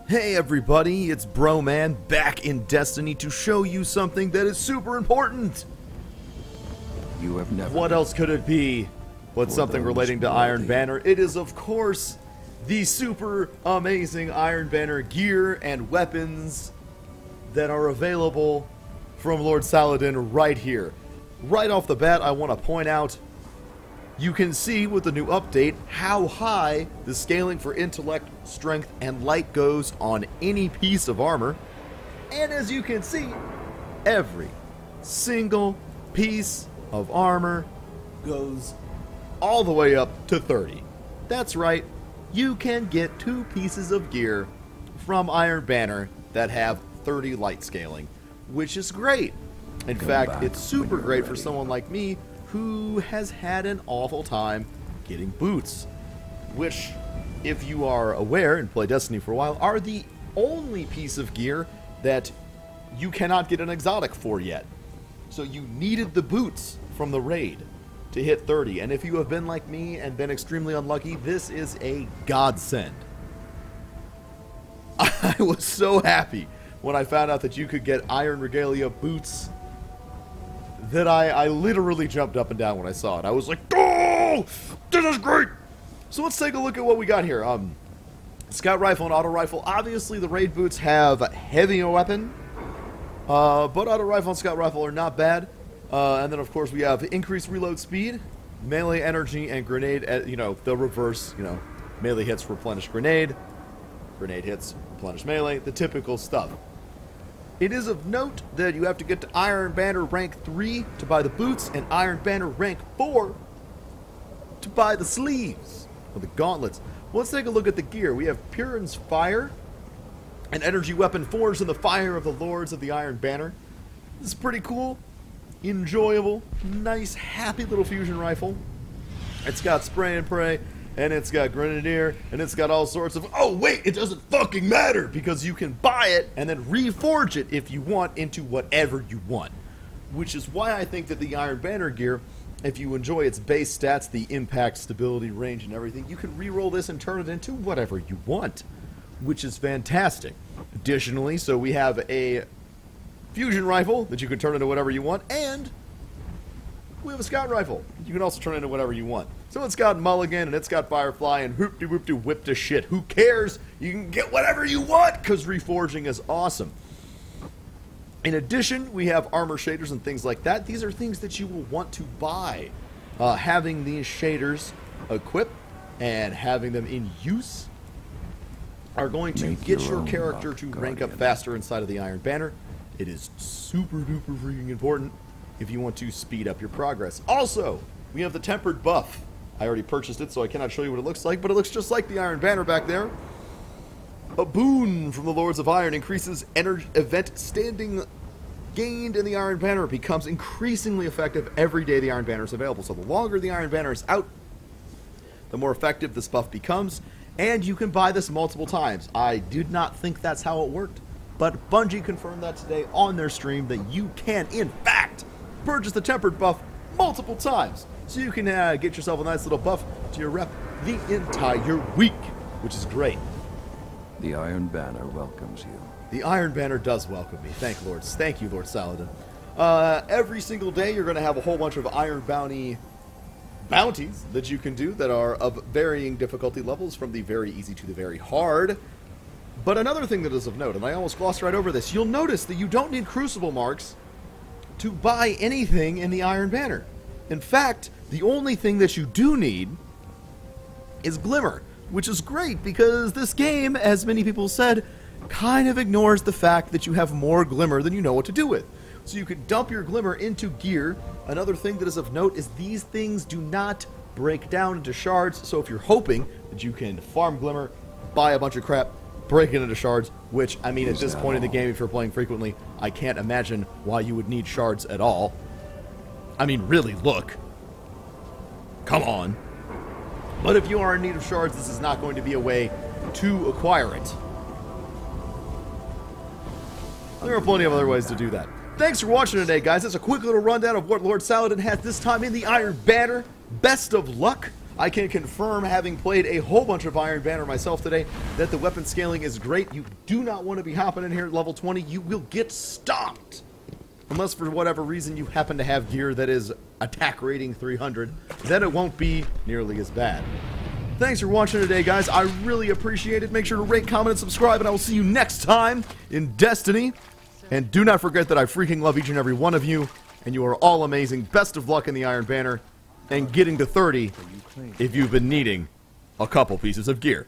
Hey everybody, it's Broman back in Destiny to show you something that is super important. You have never. What else could it be but something relating to Iron Banner? It is, of course, the super amazing Iron Banner gear and weapons that are available from Lord Saladin right here. Right off the bat, I want to point out, you can see with the new update how high the scaling for intellect, strength, and light goes on any piece of armor. And as you can see, every single piece of armor goes all the way up to 30. That's right, you can get 2 pieces of gear from Iron Banner that have 30 light scaling, which is great. In fact, it's super great for someone like me who has had an awful time getting boots, which, if you are aware and play Destiny for a while, are the only piece of gear that you cannot get an exotic for yet. So you needed the boots from the raid to hit 30, and if you have been like me and been extremely unlucky, this is a godsend. I was so happy when I found out that you could get Iron Regalia boots that I literally jumped up and down when I saw it. I was like, oh, this is great! So let's take a look at what we got here. Scout rifle and auto rifle. Obviously, the raid boots have heavier weapon, but auto rifle and scout rifle are not bad. And then, of course, we have increased reload speed, melee energy, and grenade. The reverse. Melee hits replenish grenade, grenade hits replenish melee. The typical stuff. It is of note that you have to get to Iron Banner rank 3 to buy the boots, and Iron Banner rank 4 to buy the sleeves, or the gauntlets. Well, let's take a look at the gear. We have Purin's Fire, an energy weapon forged in the fire of the Lords of the Iron Banner. This is pretty cool, enjoyable, nice, happy little fusion rifle. It's got spray and pray, and it's got Grenadier, and it's got all sorts of... Oh, wait, it doesn't fucking matter, because you can buy it and then reforge it if you want into whatever you want. Which is why I think that the Iron Banner gear, if you enjoy its base stats, the impact, stability, range, and everything, you can re-roll this and turn it into whatever you want, which is fantastic. Additionally, so we have a fusion rifle that you can turn into whatever you want, and we have a scout rifle you can also turn into whatever you want. So it's got Mulligan, and it's got Firefly, and whoop-de-whoop-de-whip to shit. Who cares? You can get whatever you want, because reforging is awesome. In addition, we have armor shaders and things like that. These are things that you will want to buy. Having these shaders equipped and having them in use are going to get your character to rank up faster inside of the Iron Banner. It is super-duper freaking important if you want to speed up your progress. Also, we have the tempered buff. I already purchased it, so I cannot show you what it looks like, but it looks just like the Iron Banner back there. A boon from the Lords of Iron increases event standing gained in the Iron Banner. It becomes increasingly effective every day the Iron Banner is available. So the longer the Iron Banner is out, the more effective this buff becomes, and you can buy this multiple times. I did not think that's how it worked, but Bungie confirmed that today on their stream that you can, in fact, purchase the tempered buff multiple times. So you can get yourself a nice little buff to your rep the entire week, which is great. The Iron Banner welcomes you. The Iron Banner does welcome me. Thank you, Lord Saladin. Every single day you're going to have a whole bunch of Iron bounties that you can do that are of varying difficulty levels, from the very easy to the very hard. But another thing that is of note, and I almost glossed right over this, you'll notice that you don't need Crucible marks to buy anything in the Iron Banner. In fact, the only thing that you do need is Glimmer, which is great because this game, as many people said, kind of ignores the fact that you have more Glimmer than you know what to do with. So you can dump your Glimmer into gear. Another thing that is of note is these things do not break down into shards, so if you're hoping that you can farm Glimmer, buy a bunch of crap, break it into shards, which, I mean, at this point in the game, if you're playing frequently, I can't imagine why you would need shards at all. I mean, really, look. Come on. But if you are in need of shards, this is not going to be a way to acquire it. There are plenty of other ways to do that. Thanks for watching today, guys. That's a quick little rundown of what Lord Saladin has this time in the Iron Banner. Best of luck. I can confirm, having played a whole bunch of Iron Banner myself today, that the weapon scaling is great. You do not want to be hopping in here at level 20. You will get stomped. Unless for whatever reason you happen to have gear that is attack rating 300, then it won't be nearly as bad. Thanks for watching today, guys. I really appreciate it. Make sure to rate, comment, and subscribe, and I will see you next time in Destiny. And do not forget that I freaking love each and every one of you, and you are all amazing. Best of luck in the Iron Banner, and getting to 30 if you've been needing a couple pieces of gear.